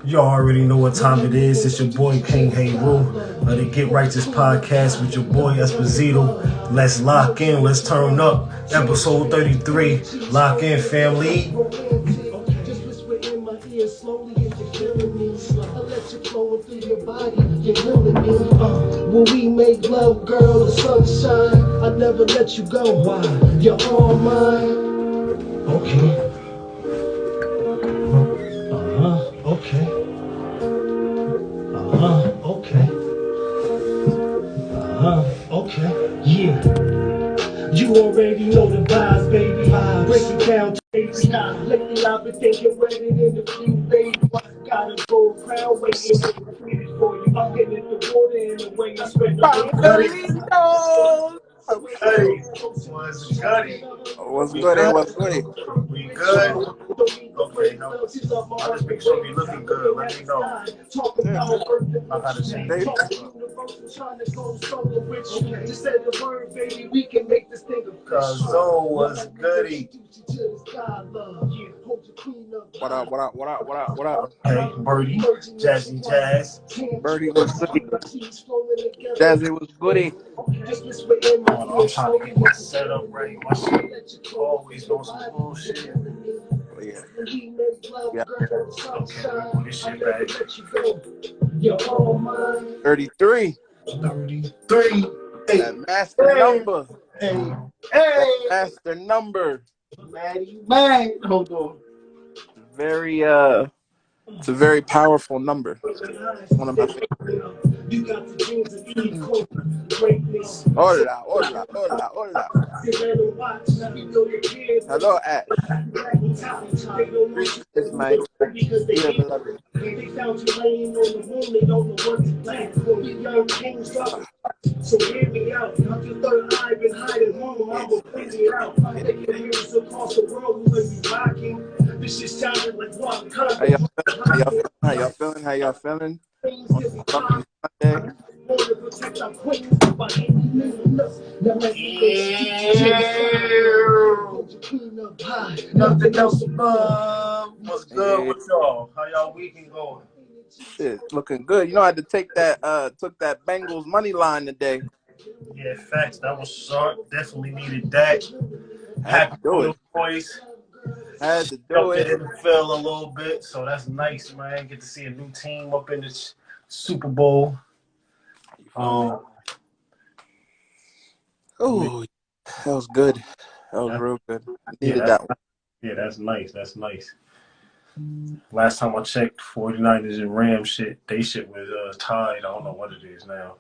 You already know what time it is. It's your boy King Heru. The Get Righteous podcast with your boy Espizito. Let's lock in. Let's turn up. Episode 33. Lock in, family. When we make love, girl, the sunshine, I never let you go. Why? You're all mine. Okay. Okay. Okay. Okay. Yeah. You already know the vibes, baby. Break it down, baby. Lately I've been thinking wedding in the few, baby. Got a gold crown waiting for you. I'm getting the water in the way I spread the Papelitos! Hey, what's goody? What's We good? good? What's good? We good? Okay, no. I'll just make sure we looking good. Let me know. Yeah. I gotta change They, it. Cause what's goody? what up? What up? What up? What up? What up? Hey, Birdie, Jazzy Jazz. Birdie was goody. Jazzy was goody. I'm trying to get my setup right. My shit always on some bullshit. Oh, yeah. Yeah. Okay, let me put this shit back. 33. 33. Hey, That master number. hey, That hey. master number. Maddie, man. Hold on. Very it's a very powerful number. One of my favorites. Hola, hola, hola, hola. Hello, Ash. Greetings, my dear beloved. So hear me out. Not your third eye been hiding home. I will figure it out. Making mirrors across the world when we rocking. This shit sounded like one How y'all feeling? How y'all feeling? How y'all feeling? On this lovely Sunday. Nothing else above. What's good Yeah, with y'all? How y'all weekend going? shit, looking good. You know, I had to take that took that Bengals money line today. Yeah, facts. That was sharp. Definitely needed that. Had to Happy do for it. the boys. Had to do Up it. the NFL a little bit, so that's nice, man. Get to see a new team up in the Super Bowl. You feel me? Um, Oh, that was good. That was real good. I yeah, needed that one. that's nice. That's nice. Last time I checked, 49ers and Rams shit, they shit was tied. I don't know what it is now.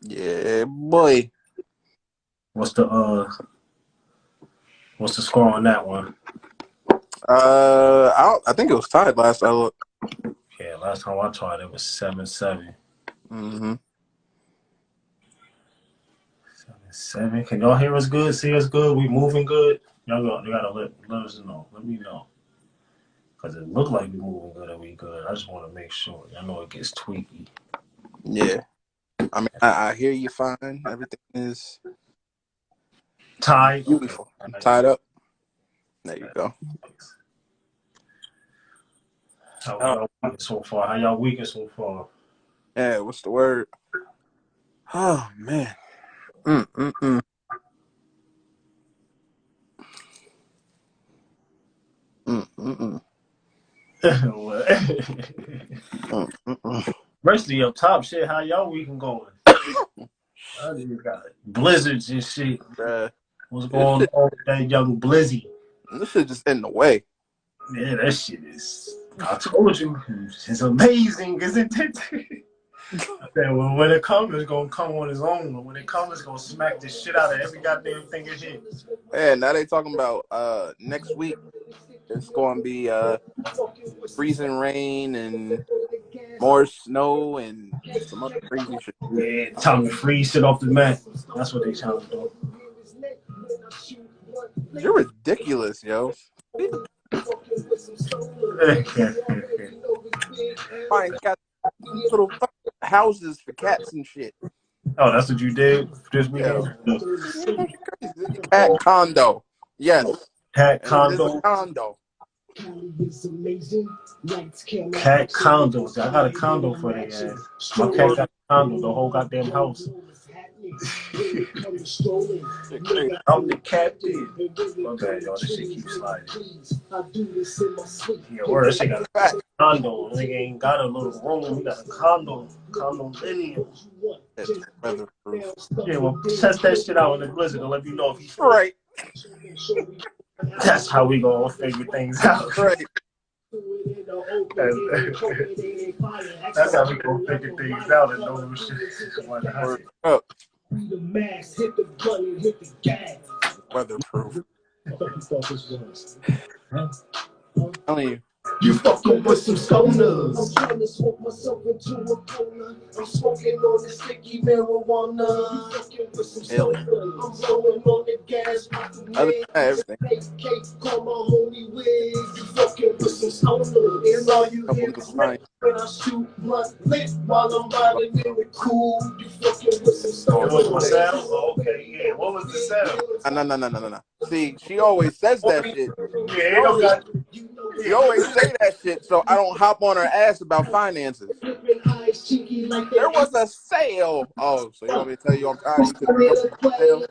Yeah, boy. What's the what's the score on that one? I think it was tied last I looked. Yeah, last time I tried it was 7-7. Mm-hmm. 7-7. Can y'all hear us good? See us good? We moving good? You gotta let us know. Let me know. Cause it looked like we moving good and we good. I just want to make sure. I know it gets tweaky. Yeah. I mean, I hear you fine. Everything is Tied. Okay. beautiful. Tied up. There you go. How Oh, y'all weekend so far? How y'all weekend so far? yeah, what's the word? Oh, man. Mm-mm-mm. Mm-mm-mm. Mm-mm-mm. Rest up top shit. How y'all weekend going? I just got blizzards and shit. Bruh. What's This going shit, on with that young Blizzy? this shit just in the way. Yeah, that shit is. I told you, it's amazing, isn't it? I said, well, when it comes, it's gonna come on its own. But when it comes, it's gonna smack the shit out of every goddamn thing it hits. Man, now they talking about next week it's going to be freezing rain and more snow and some other crazy shit. Yeah, time to freeze shit off the mat. That's what they trying to do. You're ridiculous, yo. Fine, got little fucking houses for cats and shit. Oh, that's what you did this Yo, weekend? you're crazy. Cat condo. Yes. Cat And it is a condo. condo. Cat condos. I got a condo for their ass. My cat got a condo, the whole goddamn house. I'm the captain. My bad, y'all. This shit keeps sliding. Yeah, word. This shit got a condo. Nigga ain't got a little room. We got a condo. Condominium. It's weatherproof. Yeah, well, test that shit out in the blizzard and let me know if he's Right. That's how we gonna figure things out. Right. That's how we gonna figure things out and know who shit. Word up. Weatherproof. I'm telling you. You fucking with some stoners. I'm trying to smoke myself into a corner. I'm smoking on the sticky marijuana. You fucking with some stoners. I'm rolling on the gas. Other than that, everything. Call my homie Wiz. You fucking with some stoners. And all you hear is when I shoot my lip while I'm riding in the cool. You fucking with some stoners. What was the sound? Oh, okay, yeah. What was the sound? No. See, she always says that shit. Yeah, She always say that shit, so I don't hop on her ass about finances. There was a sale. Oh, so you want me to tell you I'm proud of you because there was a sale?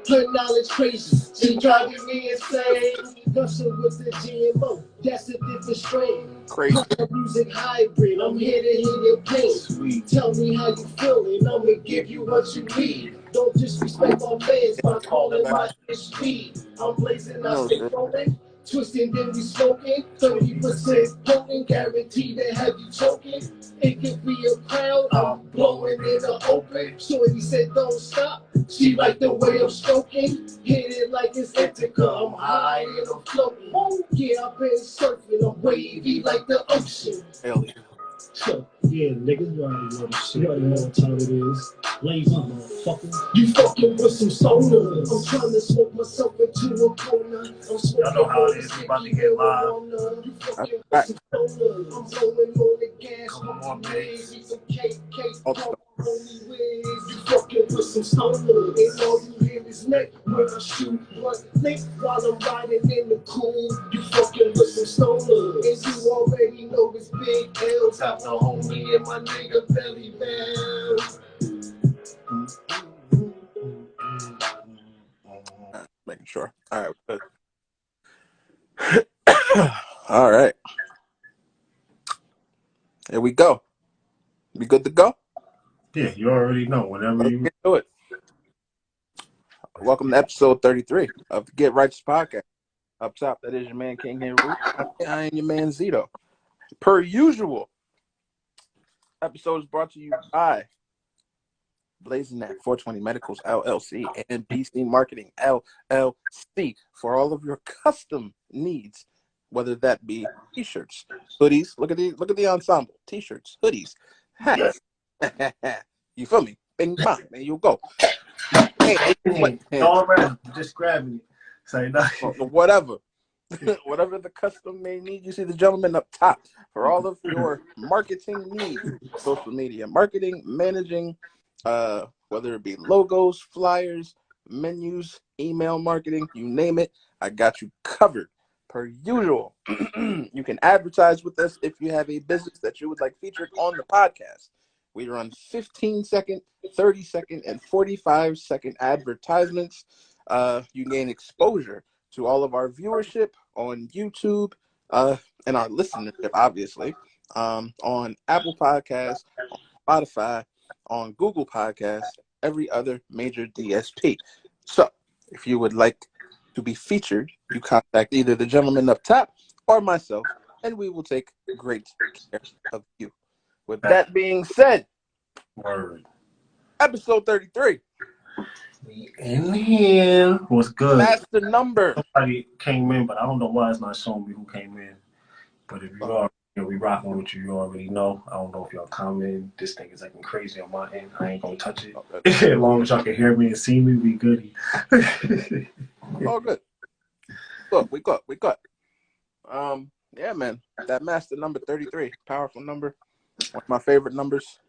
Her knowledge crazy, she driving me insane. Gushing with the GMO, that's a different strain. Crazy. Music hybrid, I'm here to hear your pain. Sweet. Tell me how you feeling, I'ma give you what you need. Don't disrespect my fans by calling my shit speed. I'm blazing, I stay rolling. Twisting, then we smoking. 30% potent, guaranteed to have you choking. It could be a crowd, I'm blowing in the open. Shorty said don't stop, she like the way I'm stroking. Hit it like it's Ithaca, I'm high and I'm floating. Yeah, I've been surfing, I'm wavy like the ocean. Hell yeah. So, yeah, niggas, you already know this shit. You already know what time it is. Lazy motherfucker. You fucking with some stoners. I'm trying to smoke myself into a corner. I'm smoking. Y'all know how it is. We about to get live. You fucking with some stoners. I'm rolling on the gas. Come on, man. Some cake. Homie Wiz. You fucking with some stoners. And all you hear is neck when I shoot one lick while I'm riding in the cool. You fucking with some stoners. And you already know it's big L's. Got the homie and my nigga belly bound. Making sure. All right. Good. All right. Here we go. We good to go? Yeah, you already know. Whenever Let's you get to it. Welcome to episode 33 of the Get Righteous podcast. Up top, that is your man King Heru. I am your man Zito. Per usual, episode is brought to you by Blazing That 420 Medicals LLC and BC Marketing LLC for all of your custom needs, whether that be t-shirts, hoodies. Look at the ensemble: t-shirts, hoodies, hats. You feel me? Bing bang, there you go. all around, just grabbing it. Say nothing. Whatever. Whatever the custom may need, you see the gentleman up top for all of your marketing needs, social media marketing, managing, whether it be logos, flyers, menus, email marketing, you name it, I got you covered. Per usual, you can advertise with us if you have a business that you would like featured on the podcast. We run 15-second, 30-second, and 45-second advertisements. You gain exposure to all of our viewership on YouTube and our listenership, obviously, on Apple Podcasts, on Spotify, on Google Podcasts, every other major DSP. So if you would like to be featured, you contact either the gentleman up top or myself, and we will take great care of you. With that being said, episode 33. We in here. What's good? Master number. Somebody came in, but I don't know why it's not showing me who came in. But if you are, we rocking with you. You already know. I don't know if y'all comment. This thing is acting crazy on my end. I ain't gonna touch it. As long as y'all can hear me and see me, we goody. All good. Look, we got. Yeah, man. That master number 33, powerful number. One of my favorite numbers.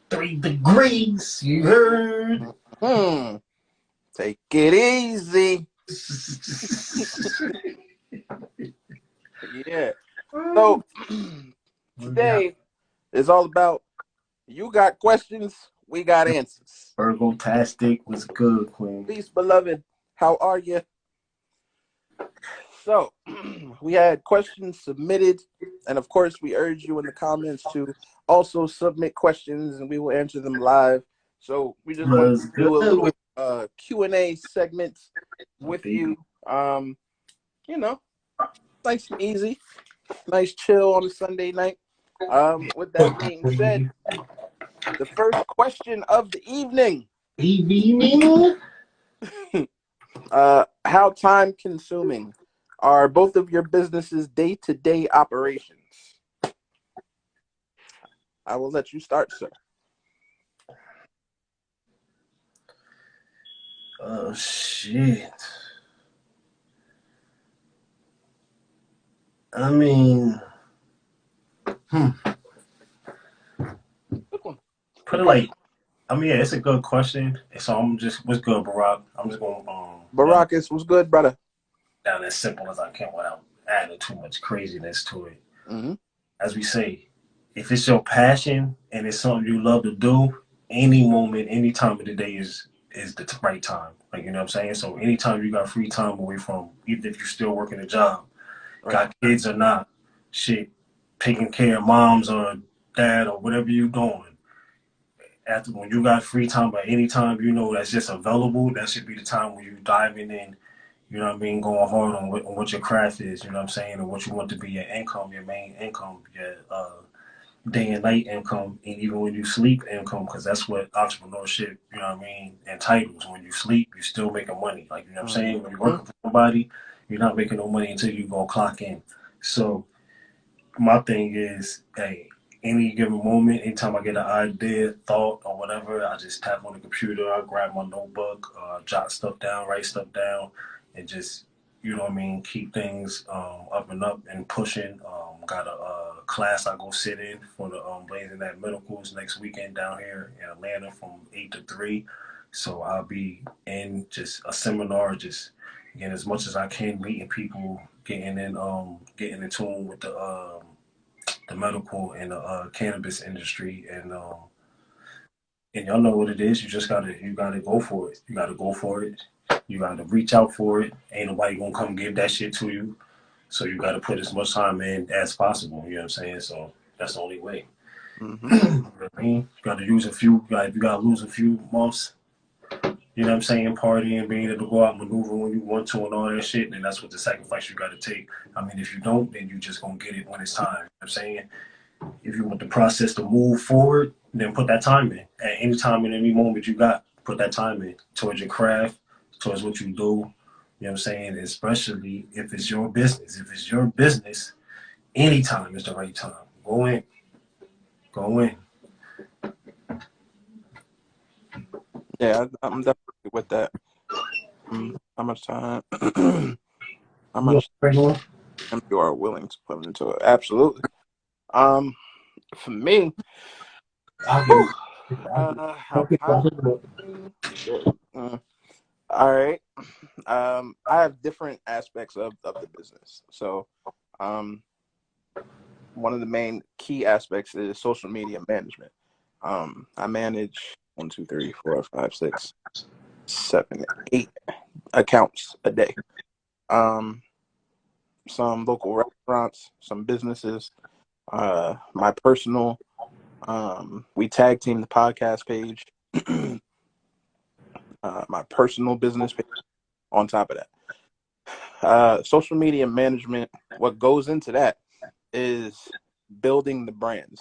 3 degrees. You heard? Take it easy. Yeah. So today is all about you got questions, we got answers. Ergo-tastic was good, Queen. Peace, beloved. How are you? So we had questions submitted, and of course, we urge you in the comments to also submit questions, and we will answer them live. So we just want Was to do a good little with Q&A segment my with baby. you. You know, nice and easy, nice chill on a Sunday night. With that being said, the first question of the evening: Evening. how time consuming are both of your businesses' day-to-day operations? I will let you start, sir. Oh shit. I mean, Good one. put it like, I mean, yeah, it's a good question. So I'm just, what's good, Barack? I'm just going down Baracus was good, brother. down as simple as I can without adding too much craziness to it. Mm-hmm. As we say, if it's your passion and it's something you love to do, any moment, any time of the day is the right time. Like, you know what I'm saying? So anytime you got free time away from, even if you're still working a job, Right. got kids or not, shit, taking care of moms or dad or whatever you're doing. After when you got free time by any time you know that's just available, that should be the time when you diving in, you know what I mean, going hard on what your craft is, you know what I'm saying, and what you want to be your income, your main income, your day and night income, and even when you sleep income, because that's what entrepreneurship, you know what I mean, entitles. When you sleep, you're still making money. Like, you know what I'm saying? When you're Mm-hmm. working for somebody, you're not making no money until you go clock in. So my thing is, hey, any given moment, anytime I get an idea, thought, or whatever, I just tap on the computer, I grab my notebook, jot stuff down, write stuff down, and just, you know what I mean, keep things up and up and pushing. Got a class I go sit in for the Blazing That Medicals next weekend down here in Atlanta from 8 to 3. So I'll be in just a seminar, just getting as much as I can, meeting people, getting in tune with the medical and the cannabis industry, and y'all know what it is. You gotta go for it. You gotta go for it. You gotta reach out for it. Ain't nobody gonna come give that shit to you. So you gotta put as much time in as possible. You know what I'm saying? So that's the only way. Mm-hmm. You know what I mean? You gotta use a few. You gotta lose a few months. You know what I'm saying? Partying, being able to go out, maneuver when you want to, and all that shit. And that's what the sacrifice you got to take. I mean, if you don't, then you just gonna get it when it's time. You know what I'm saying? If you want the process to move forward, then put that time in. At any time in any moment you got, put that time in towards your craft, towards what you do. You know what I'm saying? Especially if it's your business. If it's your business, any time is the right time. Go in. Go in. Yeah, I'm definitely with that. How much time? How You much know, time you are willing to put into it? Absolutely. Um, for me, I'll give whew, it. how time shit. All right. I have different aspects of the business. So, um, one of the main key aspects is social media management. I manage 1, 2, 3, 4, 5, 6, 7, 8 accounts a day. Um, some local restaurants, some businesses, my personal. We tag team the podcast page, my personal business page. On top of that, social media management. What goes into that is building the brands,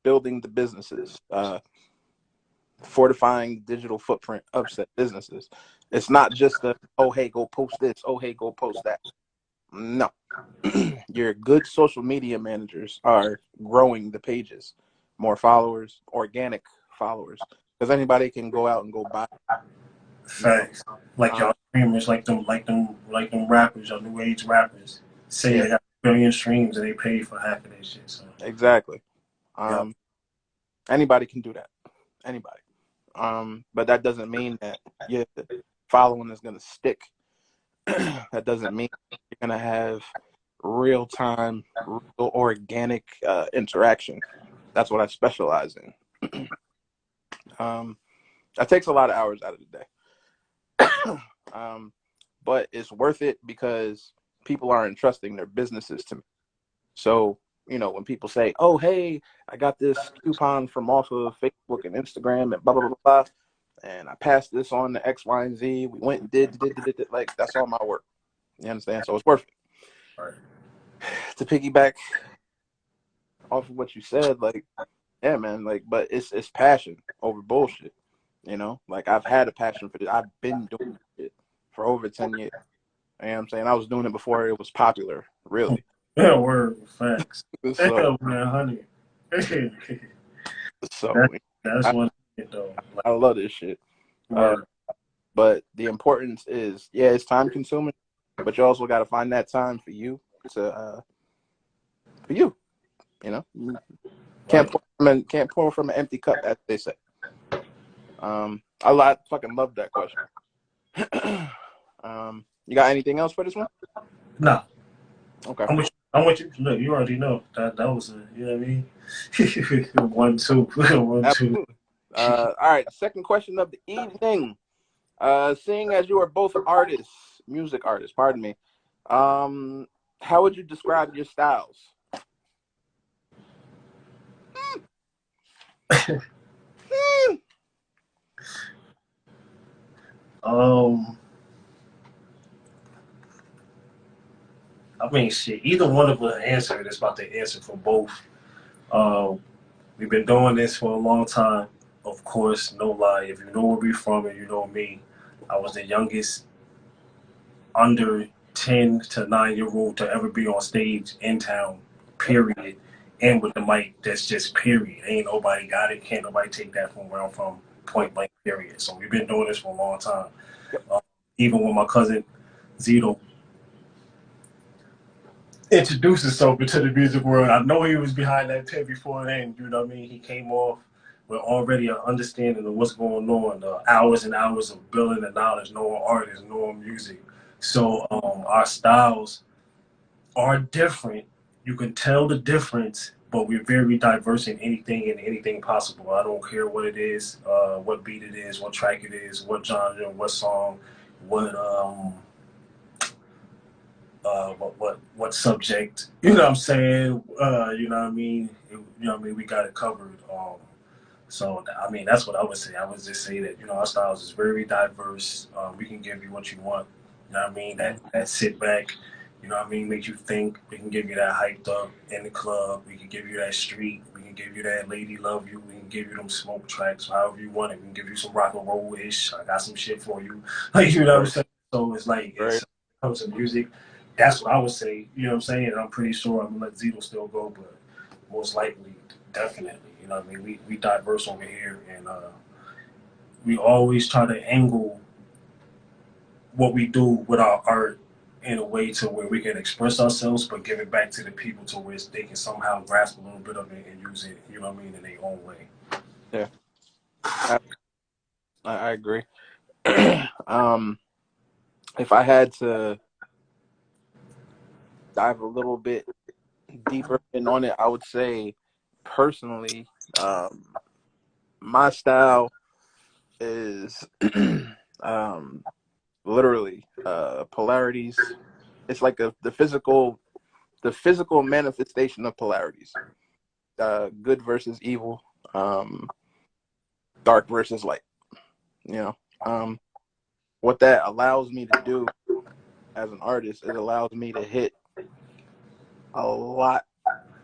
building the businesses, fortifying digital footprint of said businesses. It's not just a, oh hey, go post this, oh hey, go post that. No. Your good social media managers are growing the pages, more followers, organic followers, because anybody can go out and go buy, you know. Facts. Like Um, y'all streamers, like them rappers, y'all new age rappers. Say yeah, they got a billion streams and they pay for half of that shit. So exactly. yeah. Um, anybody can do that. Anybody. But that doesn't mean that your following is gonna stick. That doesn't mean you're gonna have real time, real organic interaction. That's what I specialize in. That takes a lot of hours out of the day. But it's worth it because people are entrusting their businesses to me. So, when people say, oh, hey, I got this coupon from off of Facebook and Instagram and blah, blah, blah, blah, and I passed this on to X, Y, and Z. We went and did, like, that's all my work. You understand? So it's worth it. Right. To piggyback off of what you said, like, yeah, man, like, but it's passion over bullshit. Like, I've had a passion for this. I've been doing it for over 10 years. You know what I'm saying? I was doing it before it was popular, really. Yeah, word, facts. So, Yeah, man, honey. so That's I, one thing, though. Like, I love this shit. word. But the importance is, yeah, it's time consuming, but you also got to find that time for you for you. Can't Right. can't pour from an empty cup, as they say. I fucking love that question. You got anything else for this one? Nah, Okay. I'm with you. I'm with you. Look, you already know that was a, you know what I mean? 1-2. 1-2. Absolutely. All right. Second question of the evening. Seeing as you are both artists, music artists, pardon me, how would you describe your styles? I mean, shit. Either one of us answer it. It's about to answer for both. Uh, we've been doing this for a long time. Of course, no lie. If you know where we're from and you know me, I was the youngest under 10 to 9-year-old to ever be on stage in town, period. And with the mic, that's just period. Ain't nobody got it. Can't nobody take that from where I'm from, point blank, period. So we've been doing this for a long time. Yep. Even when my cousin Zito introduced himself into the music world, I know he was behind that pen before then. You know what I mean? He came off with already an understanding of what's going on, hours and hours of building the knowledge, knowing artists, knowing music. So our styles are different. You can tell the difference, but we're very diverse in anything and anything possible. I don't care what it is, what beat it is, what track it is, what genre, what song, what what subject. You know what I'm saying? You know what I mean? You know what I mean? We got it covered. So I mean, that's what I would say. I would just say that our styles is very diverse. We can give you what you want. You know what I mean? That sit back. You know what I mean? Make you think. We can give you that hyped up in the club. We can give you that street. We can give you that lady love you. We can give you them smoke tracks, however you want it. We can give you some rock and roll ish. I got some shit for you. Like you know what I'm saying? So it's like Right. it's comes to music. That's what I would say. You know what I'm saying? And I'm pretty sure I'm gonna let Zito still go, but most likely, definitely. You know what I mean? We diverse over here, and we always try to angle what we do with our art in a way to where we can express ourselves, but give it back to the people to where they can somehow grasp a little bit of it and use it. You know what I mean? In their own way. Yeah, I agree. If I had to dive a little bit deeper in on it, I would say personally, my style is literally polarities. It's like the physical manifestation of polarities. Good versus evil, dark versus light. You know, what that allows me to do as an artist, it allows me to hit a lot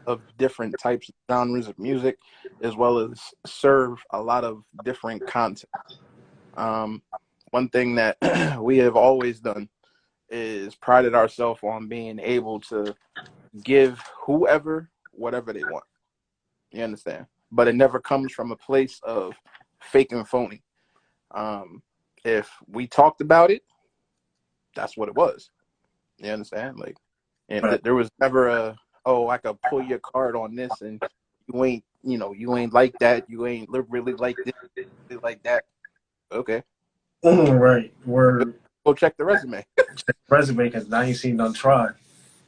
of different types of genres of music, as well as serve a lot of different content. One thing that we have always done is prided ourselves on being able to give whoever whatever they want. You understand? But it never comes from a place of fake and phony. If we talked about it, that's what it was. You understand? Like, and But there was never oh, I could pull your card on this, and you ain't like that. You ain't really like this, really like that. Okay, right, word go check the resume. resume because I ain't seen none try.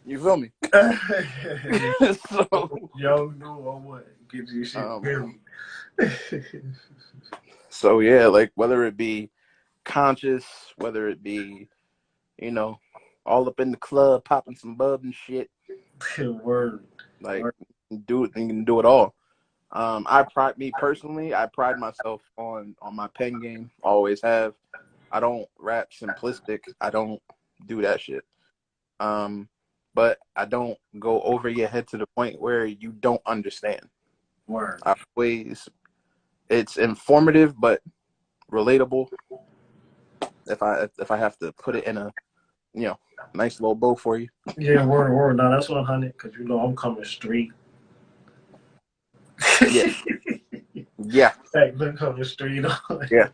You feel me? So, yo, no, or what? Get your shit buried. So yeah, like whether it be conscious, whether it be, you know, all up in the club popping some bub and shit. Word. Like Word. do it, you can do it all. I pride myself on my pen game. Always have. I don't rap simplistic. I don't do that shit. But I don't go over your head to the point where you don't understand. Word. It's informative but relatable. If I have to put it in a nice little bow for you. Yeah, word. Now that's 100 because you know I'm coming straight. Yeah. Yeah. Hey, look, coming straight on. Yeah.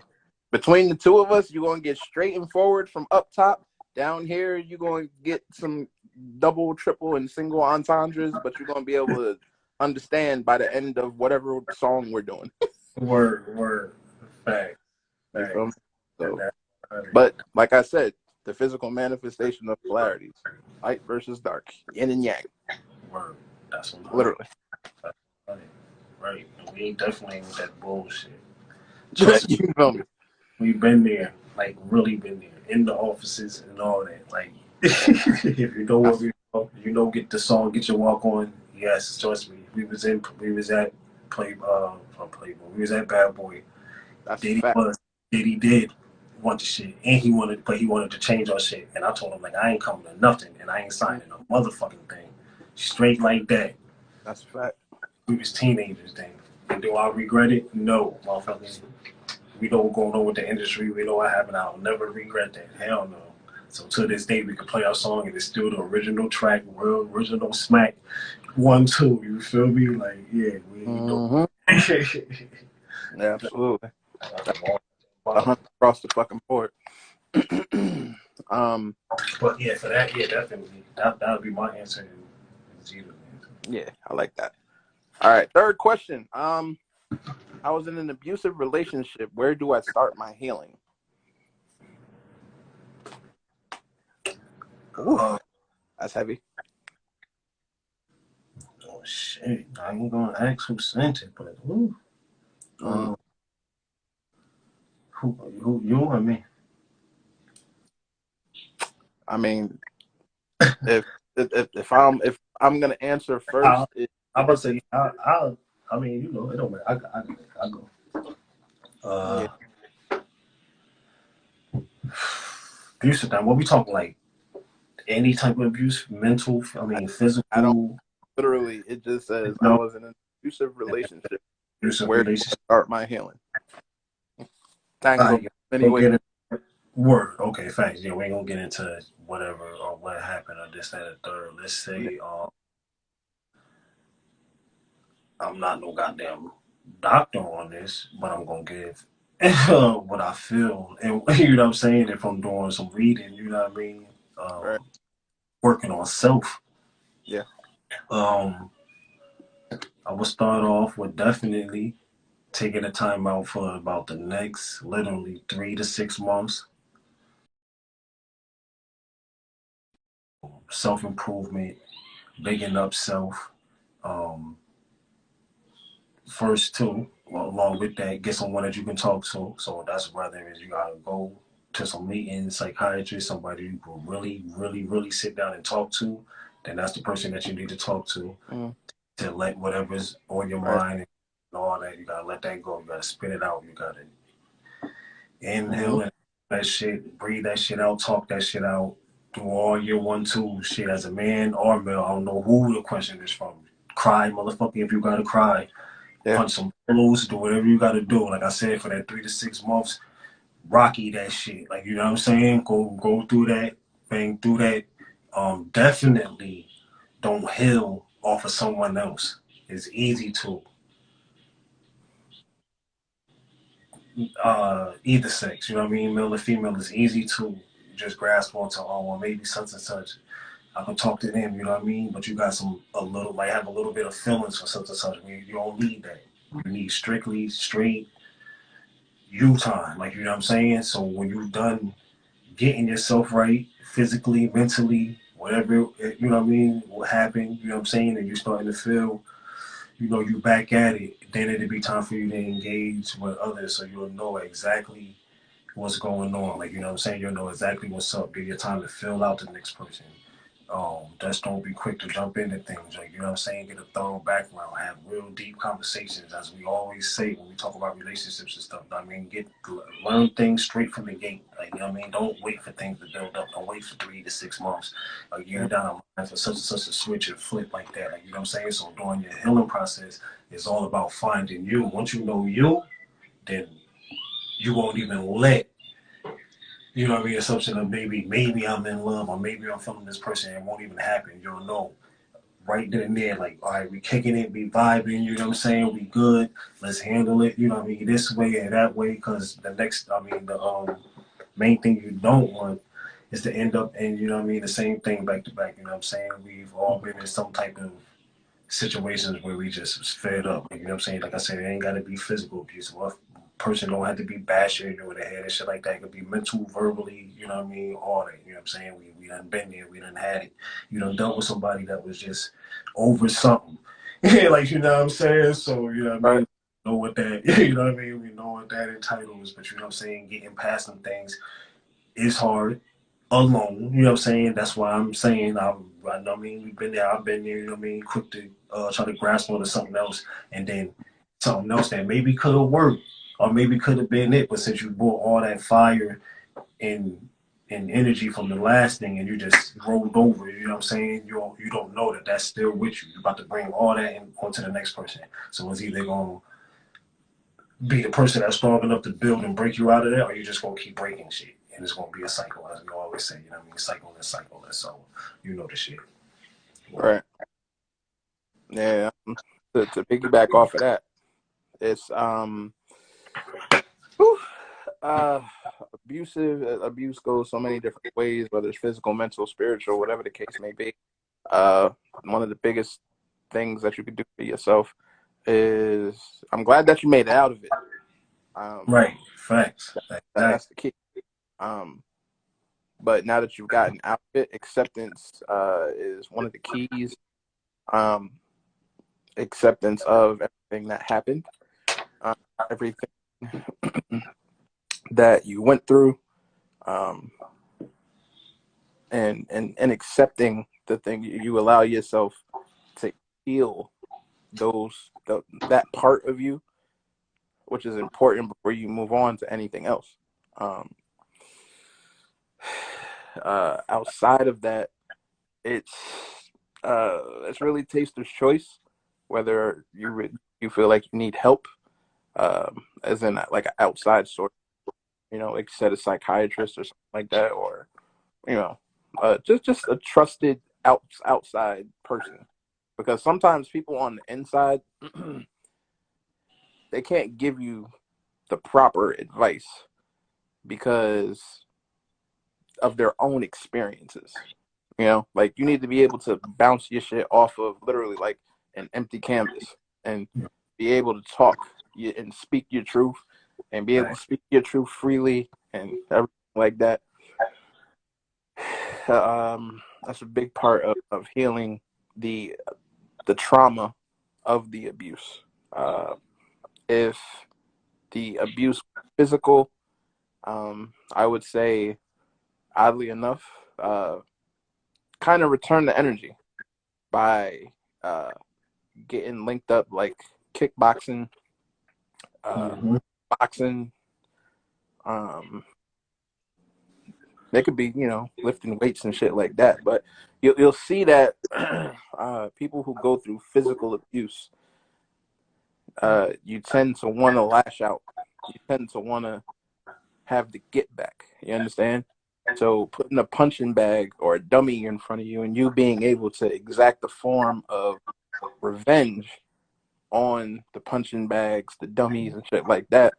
Between the two of us, you're gonna get straight and forward from up top. Down here, you're gonna get some double, triple, and single entendres, but you're gonna be able to understand by the end of whatever song we're doing. Word. Fact. You feel me? So, That- but like I said, the physical manifestation of polarities, light versus dark, yin and yang. Word. That's 100. Literally. Right. We definitely ain't with that bullshit. Trust me, You feel me? we've been there, like really been there, in the offices and all that. Like, if you know what we know, get the song, get your walk on. Yes, trust me. We was at Playboy. We was at Bad Boy. That's a fact. Diddy did want the shit, and he wanted to change our shit. And I told him like I ain't coming to nothing, and I ain't signing a motherfucking thing. Straight like that. That's a fact. We was teenagers then. And do I regret it? No, motherfuckers. We know what's going on with the industry. We know what happened. I'll never regret that. Hell no. So to this day, we can play our song and it's still the original track, real original smack 1, 2. You feel me? Like, yeah, we ain't doing it. Yeah, absolutely. 100 across the fucking board. But yeah, for that, yeah, definitely. That would be my answer. Yeah, I like that. All right, third question. I was in an abusive relationship. Where do I start my healing? Ooh, that's heavy. Oh shit! I ain't gonna ask who sent it, but who you or me? I mean, if I'm gonna answer first, I'm about to say I mean, you know, it don't matter. I go. yeah. Abuse time. What we talking like? Any type of abuse, mental. I mean, physical. I don't literally. It just says I was in an abusive relationship. Where do I start my healing? Anyway. Word. Okay, thanks. Yeah, we ain't gonna get into whatever or what happened or this, that, or third. Let's say I'm not no goddamn doctor on this, but I'm gonna give what I feel, and you know what I'm saying. If I'm doing some reading, you know what I mean. Right. Working on self. Yeah. I will start off with definitely taking a time out for about the next literally 3 to 6 months. Self improvement, bigging up self. Um, First two, well, along with that, get someone that you can talk to. So that's whether you gotta go to some meeting, psychiatrist, somebody you can really sit down and talk to. Then that's the person that you need to talk to let whatever's on your mind and all that. You gotta let that go. You gotta spit it out. You gotta inhale and that shit, breathe that shit out, talk that shit out. Do all your 1, 2 shit as a man or male. I don't know who the question is from. Cry, motherfucker, if you gotta cry. Yeah. Punch some pillows, do whatever you gotta do. Like I said, for that 3 to 6 months, rocky that shit. Like, you know what I'm saying? Go through that, bang through that. Definitely don't heal off of someone else. It's easy to. Either sex, you know what I mean? Male or female, it's easy to just grasp onto, oh, well, maybe such and such. I can talk to them, you know what I mean? But you got have a little bit of feelings for such and such. You don't need that. You need strictly straight you time, like, you know what I'm saying? So when you're done getting yourself right, physically, mentally, whatever, you know what I mean, what happened, you know what I'm saying, and you're starting to feel, you know, you back at it, then it'll be time for you to engage with others so you'll know exactly what's going on. Like, you know what I'm saying? You'll know exactly what's up. Give your time to fill out the next person. Just don't be quick to jump into things. Like, you know what I'm saying? Get a thorough background. Have real deep conversations, as we always say when we talk about relationships and stuff. I mean, learn things straight from the gate. Like, you know what I mean? Don't wait for things to build up. Don't wait for 3 to 6 months, a year down the line for such and such a switch and flip like that. Like, you know what I'm saying? So during your healing process, it's all about finding you. Once you know you, then you won't even let, you know what I mean, assumption of maybe I'm in love or maybe I'm feeling this person. It won't even happen. You'll know right then and there, like, all right, we kicking it, we vibing, you know what I'm saying? We good. Let's handle it, you know what I mean, this way and that way, because the main thing you don't want is to end up in, you know what I mean, the same thing back to back, you know what I'm saying? We've all been in some type of situations where we just was fed up. You know what I'm saying? Like I said, it ain't gotta be physical abuse. Well, person don't have to be bashing you in the head and shit like that. It could be mental, verbally, you know what I mean, all that. You know what I'm saying? We done been there, we done had it. You done dealt with somebody that was just over something. Like, you know what I'm saying? So, you know what I mean? Right. Know what that you know what I mean? We know what that entitles, but you know what I'm saying, getting past some things is hard alone. You know what I'm saying? That's why I'm saying I know, I mean, we've been there, I've been there. You know what I mean? Quick to try to grasp onto something else, and then something else that maybe could have worked or maybe could have been it, but since you brought all that fire and energy from the last thing, and you just rolled over, you know what I'm saying? You don't know that that's still with you. You're about to bring all that in, onto the next person. So it's either gonna be the person that's strong enough to build and break you out of there, or you're just gonna keep breaking shit, and it's gonna be a cycle, as we always say. You know what I mean? Cycle and cycle, and so you know the shit. Right. Yeah. To piggyback off of that, it's whew, uh, abuse goes so many different ways, whether it's physical, mental, spiritual, whatever the case may be. One of the biggest things that you could do for yourself is, I'm glad that you made it out of it. Right. Facts. Exactly. That's the key. Um, but now that you've gotten out of it, acceptance is one of the keys. Um, Acceptance of everything that happened, everything that you went through, um, and accepting the thing. You allow yourself to heal that part of you, which is important before you move on to anything else. Um, Outside of that, it's really taster's choice whether you feel like you need help, as in like an outside source, like said a psychiatrist or something like that, or just a trusted outside person, because sometimes people on the inside they can't give you the proper advice because of their own experiences. Like, you need to be able to bounce your shit off of literally like an empty canvas and be able to talk and speak your truth and be able to speak your truth freely and everything like that. That's a big part of healing the trauma of the abuse. If the abuse was physical, I would say, oddly enough, kind of return the energy by getting linked up, like kickboxing, boxing. They could be, lifting weights and shit like that. But you'll see that people who go through physical abuse, you tend to want to lash out. You tend to want to have the get back. You understand? So putting a punching bag or a dummy in front of you and you being able to exact the form of revenge on the punching bags, the dummies and shit like that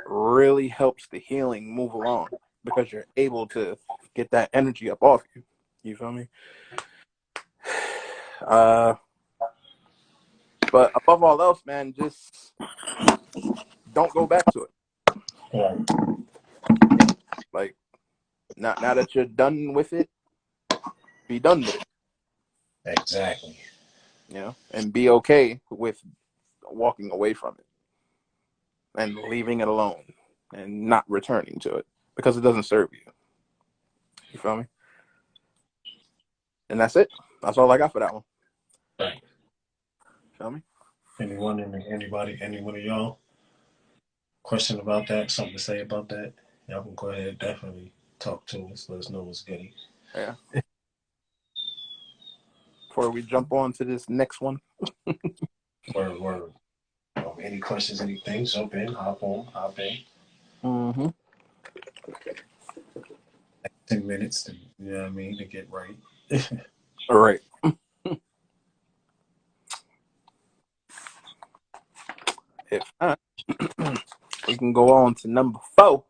really helps the healing move along, because you're able to get that energy up off you. You feel me? But above all else, man, just don't go back to it. Like, now that you're done with it, be done with it. Exactly. You know, and be okay with walking away from it and leaving it alone and not returning to it because it doesn't serve you. You feel me? And that's it. That's all I got for that one. Right. Feel me? Any one of y'all question about that? Something to say about that? Y'all can go ahead. Definitely talk to us. Let us know what's good. Yeah. Before we jump on to this next one. Word. Any questions? Anything? Jump in. Hop in. Mm-hmm. 10 minutes to, you know what I mean, to get right. All right. If not, we can go on to number 4,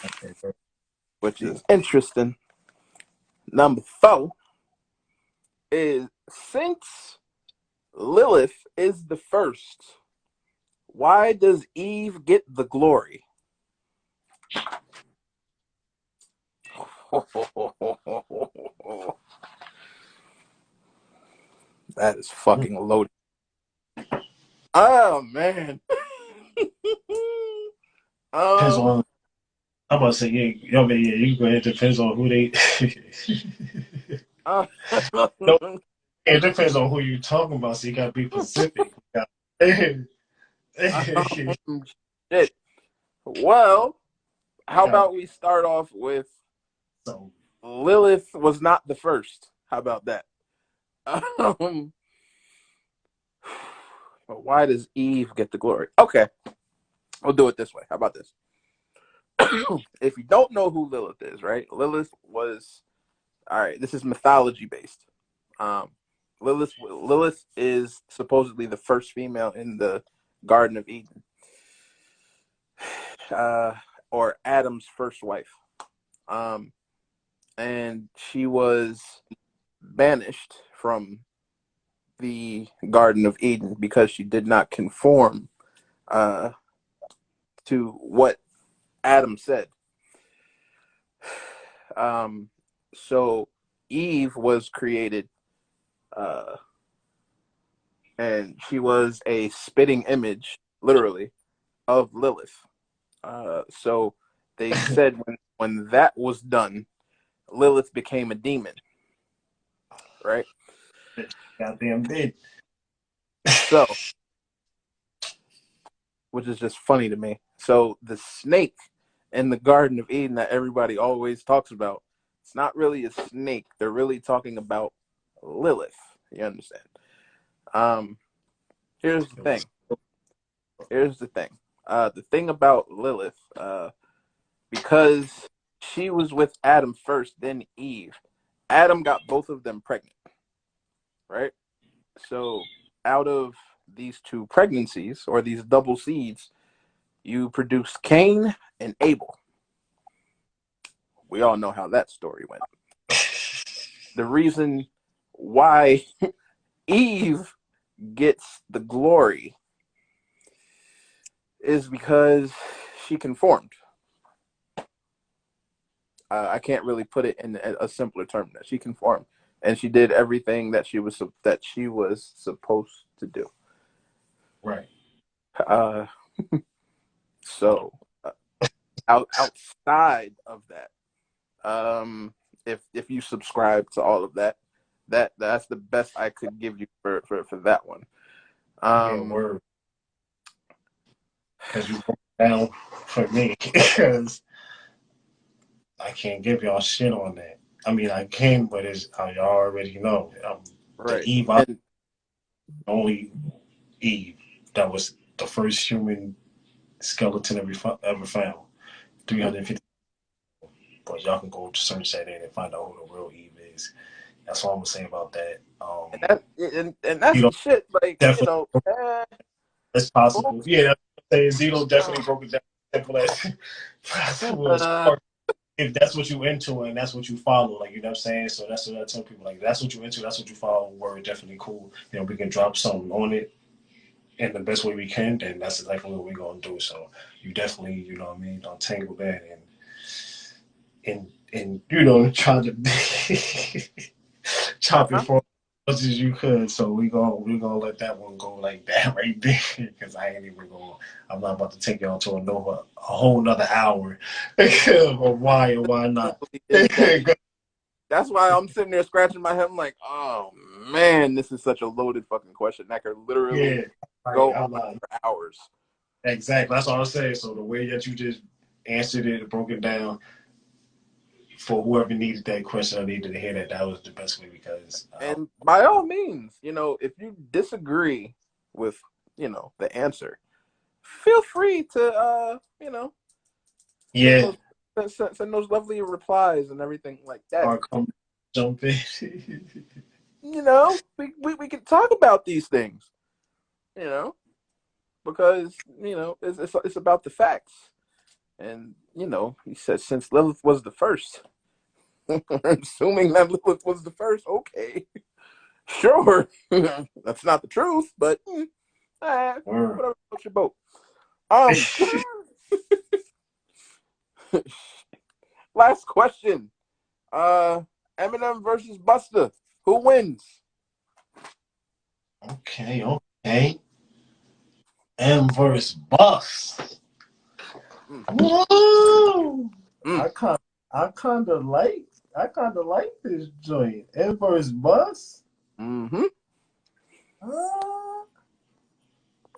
Okay. which is interesting. Number 4 is, since Lilith is the first, why does Eve get the glory? That is fucking loaded. Oh man. Depends on. I'm about to say, yeah, yo, man, yeah, you go ahead. Depends on who they. uh, No, it depends on who you're talking about. So you gotta be specific. shit. Well, how Yeah. about we start off with So Lilith was not the first. How about that? Um, but why does Eve get the glory? Okay, we'll do it this way. How about this? If you don't know who Lilith is, right? Lilith was, all right. This is mythology based. Um, Lilith is supposedly the first female in the Garden of Eden, uh, or Adam's first wife. Um, and she was banished from the Garden of Eden because she did not conform uh, to what Adam said. So Eve was created, uh, and she was a spitting image, literally, of Lilith. So they said when that was done, Lilith became a demon, right? goddamn did. So, which is just funny to me. So the snake in the Garden of Eden that everybody always talks about, it's not really a snake. They're really talking about Lilith. You understand? Um, here's the thing. The thing about Lilith, because she was with Adam first, then Eve. Adam got both of them pregnant, right? So out of these two pregnancies or these double seeds, you produce Cain and Abel. We all know how that story went. The reason why Eve gets the glory is because she conformed. I can't really put it in a simpler term. That she conformed, and she did everything that she was supposed to do. Right. Uh, so outside of that, if you subscribe to all of that, that's the best I could give you for that one. Yeah, word. Because you broke it down for me. Because I can't give y'all shit on that. I mean, I can, but it's y'all already know. The Right. Eve, And only Eve, that was the first human skeleton ever found. 350. But y'all can go search that in and find out who the real Eve is. That's all I'm gonna say about that. and that's You know, the shit. Like, definitely, it's well, possible. Yeah, that's Zeno definitely broke it down simple as possible as far. If that's what you into and that's what you follow, like, you know what I'm saying. So that's what I tell people. Like, that's what you into, that's what you follow. Word, definitely cool. You know, we can drop something on it in the best way we can, then that's exactly what we're gonna do. So you definitely, you know what I mean, don't tangle that and you know try to chop it for as much as you could. So we gonna let that one go like that right there, because I ain't even going. I'm not about to take y'all to a whole nother hour of why and why not. In depth. That's why I'm sitting there scratching my head. I'm like, oh man, this is such a loaded fucking question. That could literally Yeah, go I'm on not for hours. exactly. That's all I'm saying. So the way that you just answered it and broke it down for whoever needed that question or needed to hear that, that was the best way because And by all means, if you disagree with, the answer, feel free to, send yeah, those send those lovely replies and everything like that. or come jump in. We can talk about these things, because it's about the facts. And he said since Lilith was the first, assuming that Lilith was the first, okay, sure, that's not the truth, but whatever floats your boat. Last question. Eminem versus Busta. Who wins? Okay. M versus Bucks. Woo! Mm. I kind of like this joint. M versus Bus. Mm-hmm.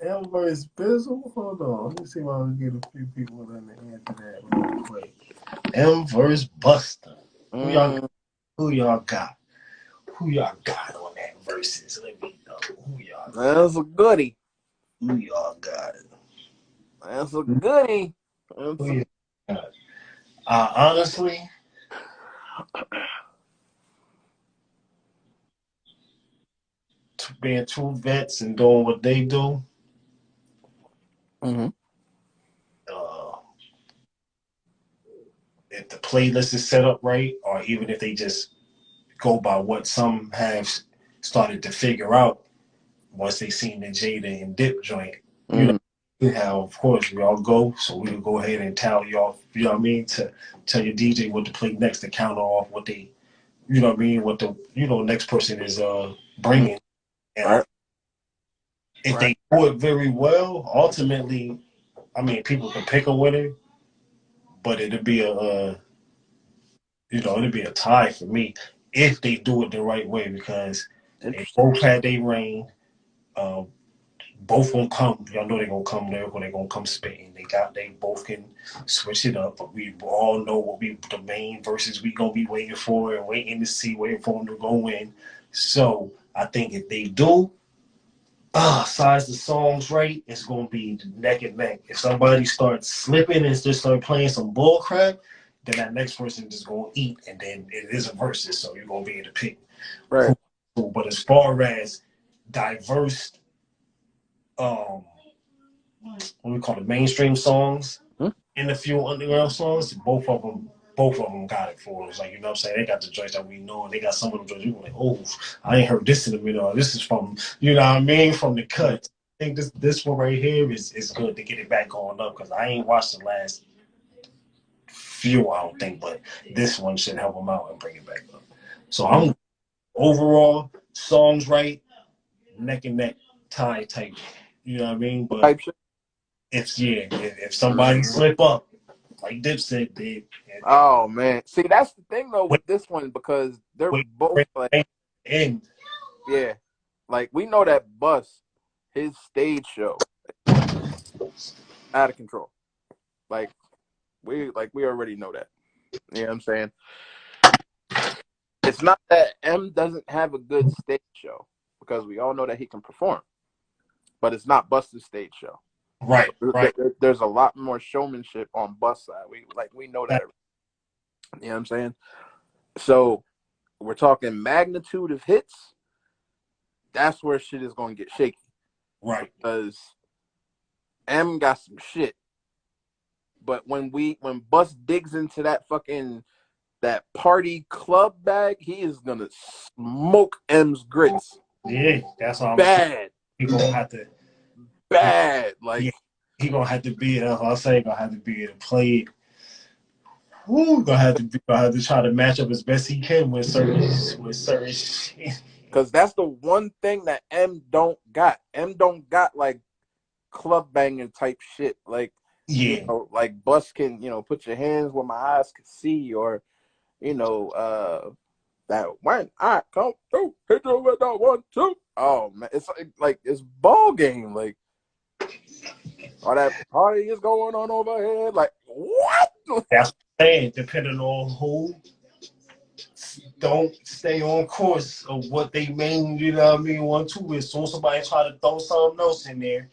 M versus Bizzle. Hold on, let me see if I can get a few people in the hand to that real quick. M versus Buster. Who y'all got? Who y'all got on that versus? Let me know who y'all got. That's a goodie. Who y'all got? That's a goodie. Who y'all got? Honestly, being two vets and doing what they do, Mm-hmm. uh, if the playlist is set up right, or even if they just go by what some have started to figure out once they seen the Jada and Dip joint, Mm-hmm. how of course we all go, so we can go ahead and tally off, you know what I mean, to tell your DJ what to play next to counter off what they, you know what I mean, what the next person is bringing. And Right. if they do it very well, ultimately, I mean, people can pick a winner, but it'll be it'll be a tie for me if they do it the right way because they Interesting. both had their reign. Um, both gonna come. Y'all know they're gonna come there when they're gonna come spitting. They both can switch it up, but we all know what the main verses we gonna be waiting for and waiting to see, waiting for them to go in. So I think if they do, size the songs right, it's gonna be neck and neck. If somebody starts slipping and just start playing some bull crap, then that next person is gonna eat, and then it is a versus, so you're gonna be able to pick. Right. But as far as diverse, um, what we call it, mainstream songs, Mm-hmm. and a few underground songs, both of them got it for us. Like, you know what I'm saying? They got the joints that we know, and they got some of them joints you were like, oh, I ain't heard this in a minute, or this is from, you know what I mean, from the cut. I think this one right here is good to get it back going up, because I ain't watched the last few, I don't think, but this one should help them out and bring it back up. So I'm overall, songs right, neck and neck, tie type. You know what I mean? But Type shit. if somebody slip up, like Dipset did, Oh man, see that's the thing though wait, with this one because they're wait, both like, end. yeah, like we know that Bus, his stage show, out of control. Like we already know that. You know what I'm saying? It's not that M doesn't have a good stage show because we all know that he can perform, but it's not Busta's stage show. Right, right. There's a lot more showmanship on Bus side. We know that. You know what I'm saying? So we're talking magnitude of hits. That's where shit is going to get shaky. Right. Because M got some shit, but when Bus digs into that party club bag, he is gonna smoke M's grits. Yeah, that's all I'm saying. Bad. He gonna have to. Bad. Like Yeah, he gonna have to be. I'll say he gonna have to be able to play it. Who gonna have to try to match up as best he can with certain shit. Cause that's the one thing that M don't got. M don't got like club banging type shit. Like, Yeah, like Bus can, put your hands where my eyes can see, or, that when I come through, hit you with that 1, 2. Oh man, it's like it's ball game. Like, all that party is going on overhead. Like, what? that's what I'm saying. Depending on who don't stay on course of what they main, want to. As soon as somebody try to throw something else in there,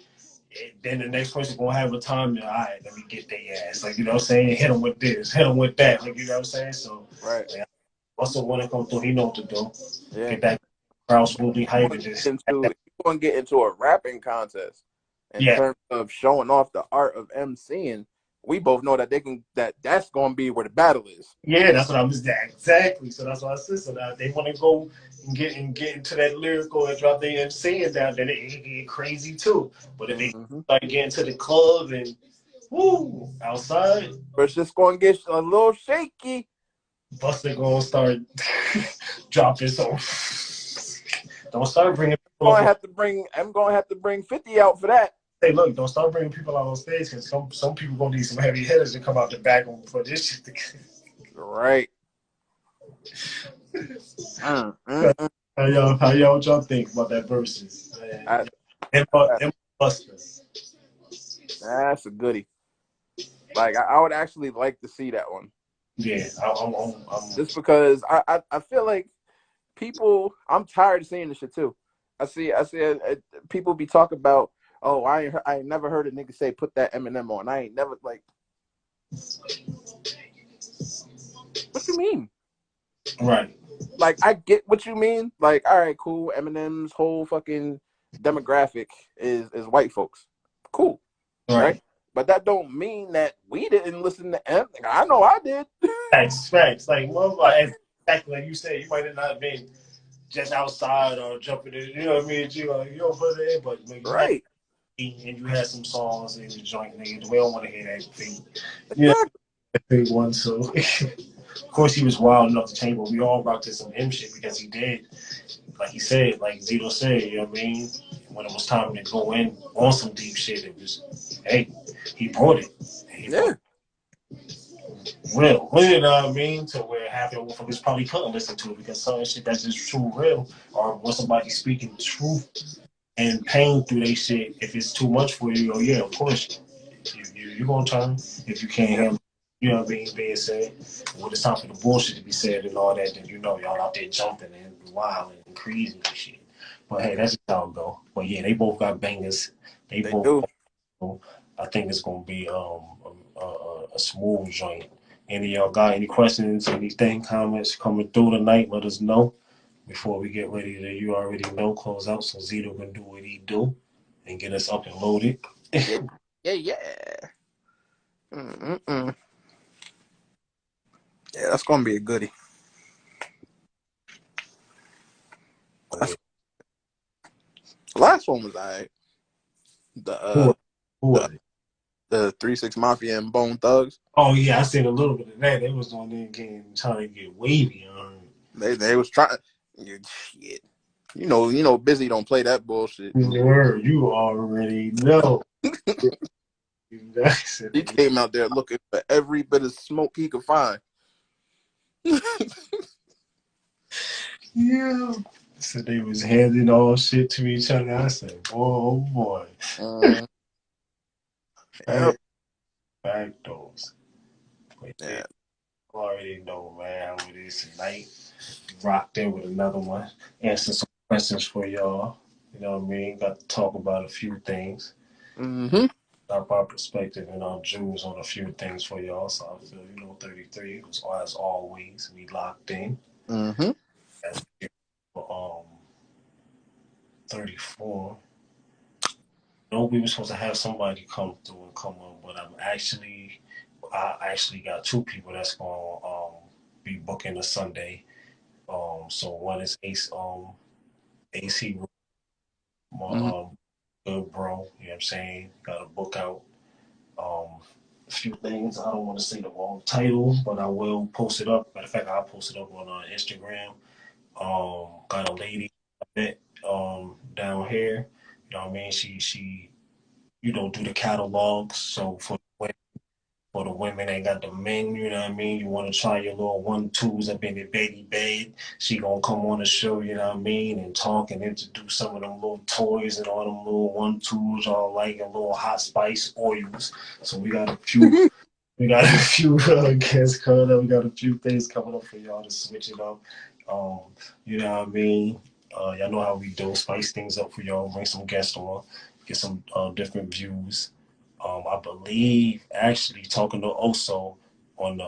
then the next person gonna have a time to, all right, let me get their ass. Like, what I'm saying? Hit them with this, hit them with that. Like, what I'm saying? So, Right. like, Russell, when it comes through, he know what to do. Yeah. Get that crowd smoothly hype and just. If you're going to get into a rapping contest in Yeah. terms of showing off the art of MCing, we both know that that's going to be where the battle is. Yeah, that's what I'm exactly. So that's what I said. So now if they want to go and get into that lyrical and drop their saying down, then it can get crazy too. But if they start getting to the club and woo outside, But it's just going to get a little shaky. Buster gonna start dropping some. Don't start bringing people I'm up. going to have to bring 50 out for that. Hey, look, don't start bringing people out on stage because some people gonna need some heavy hitters to come out the back for this shit. Right. How y'all think about that versus? And Buster. That's a goodie. Like, I would actually like to see that one. Yeah, I'm Just because I feel like I'm tired of seeing this shit too. People be talking about, oh, I ain't never heard a nigga say put that Eminem on. I ain't never, like, what you mean? right. Like, I get what you mean. Like, all right, cool. Eminem's whole fucking demographic is white folks. Cool, right? Right. But that don't mean that we didn't listen to M. I know I did. Facts. Like, well, like, exactly like you said, you might have not been just outside or jumping in, you know what I mean? You don't put it in, but when you had Right. and you had some songs in the joint, nigga, we don't want to hear that thing. Yeah, Exactly. that big one. So, of course, he was wild enough to change, but we all rocked to some M shit because he did. Like he said, like Zito said, you know what I mean? When it was time to go in on some deep shit, it was, hey, he brought it. He brought Yeah. it real. You know what I mean? To where half your motherfuckers probably couldn't listen to it because some shit that's just true real or when somebody speaking truth and pain through their shit, if it's too much for you, oh yeah, of course, you're gonna turn if you can't Yep. handle, you know what I mean, being said. When it's time for the bullshit to be said and all that, then y'all out there jumping and wild and crazy and shit. But hey, that's just how it go. But yeah, they both got bangers. They They both. do. I think it's gonna be a smooth joint. Any of y'all got any questions, anything, comments coming through tonight? Let us know before we get ready to, you already know, close out so Zito can do what he do and get us up and loaded. Yeah. Yeah. Mm-mm-mm. Yeah, that's gonna be a goodie. Yeah. The last one was alright. The Who, uh who the was it? the 3 6 Mafia and Bone Thugs. Oh yeah, I seen a little bit of that. They was on there getting trying to get wavy on. They was trying. Shit. Busy don't play that bullshit. Word, you already know. He came out there looking for every bit of smoke he could find. Yeah. So they was handing all shit to each other. I said, boy, oh boy. Yep. Back doors. But yeah, Yeah. I already know, man, how it is tonight. Rocked in with another one. Answer some questions for y'all. You know what I mean? Got to talk about a few things. Mm-hmm. Our perspective and our Jews on a few things for y'all. So I feel, 33 was as always. We locked in. Mm-hmm. As um 34. No, we were supposed to have somebody come through and come on, but I actually got two people that's gonna be booking a Sunday. So one is AC, my Mm-hmm. good bro. You know what I'm saying? Got a book out. Um, a few things. I don't want to say the wrong title, but I will post it up. Matter of fact, I'll post it up on Instagram. Got a lady I met down here. You know what I mean? She do the catalogs. So for the women ain't got the men, you know what I mean? You want to try your little 1-2s up in the baby bed. She gonna come on the show, you know what I mean, and talk and introduce some of them little toys and all them little 1-2s, all like a little hot spice oils. So we got a few. We got a few guests coming up. We got a few things coming up for y'all to switch it up. Um, you know what I mean? Y'all know how we do. Spice things up for y'all. Bring some guests on. Get some different views. I believe actually talking to Oso on the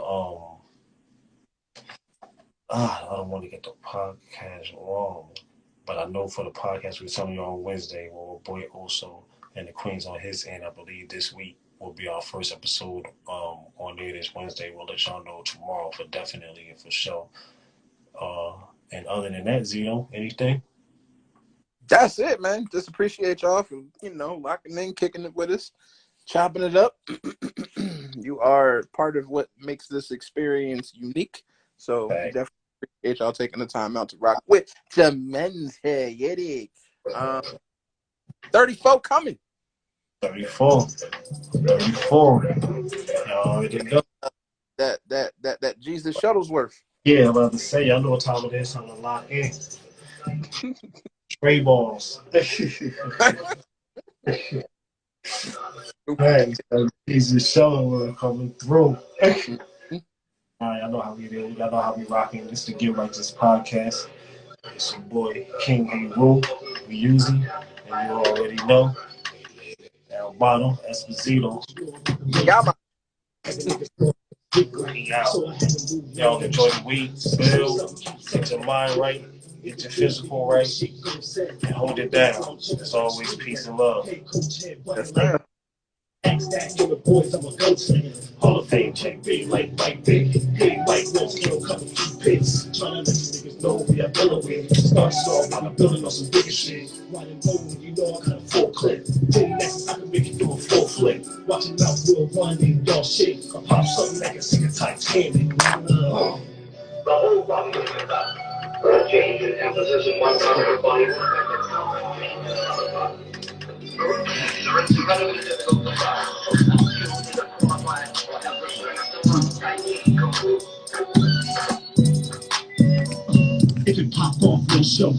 I don't want to get the podcast wrong, but I know for the podcast we're telling you on Wednesday, well, boy Oso and the Queens on his end, I believe this week will be our first episode on there this Wednesday. We'll let y'all know tomorrow for definitely and for sure. And other than that, Zeno, anything? That's it, man. Just appreciate y'all for, locking in, kicking it with us, chopping it up. You are part of what makes this experience unique. So we definitely appreciate y'all taking the time out to rock with the men's hair. 34 coming. 34. 34. Y'all already know. That Jesus Shuttlesworth. Yeah, I'm about to say, I know what time it is. I'm gonna lock in. Stray balls. Right, Jesus Shuttlesworth coming through. All right, I know how we do. Y'all know how we rocking. This is the Get Righteous podcast. It's your boy King Heru. We use him, and you already know. Down bottom, Espizito. Yama. We out. Y'all enjoy the week. Build. Get your mind right. Get your physical right. And hold it down. It's always peace and love. That's that. Hall of Fame check, big like white big. Big white walls kill couple few pits. Trying to let you niggas know we are Delaware. Start off by building on some bigger shit. Riding low, you know I got a full clip. 10 Nexus, I can make you do a full flip. Watching out, real winding, y'all shit. I pop something like a singer Titanic. The whole body is about. Change in emphasis in one part of the body. If it pop off, no show.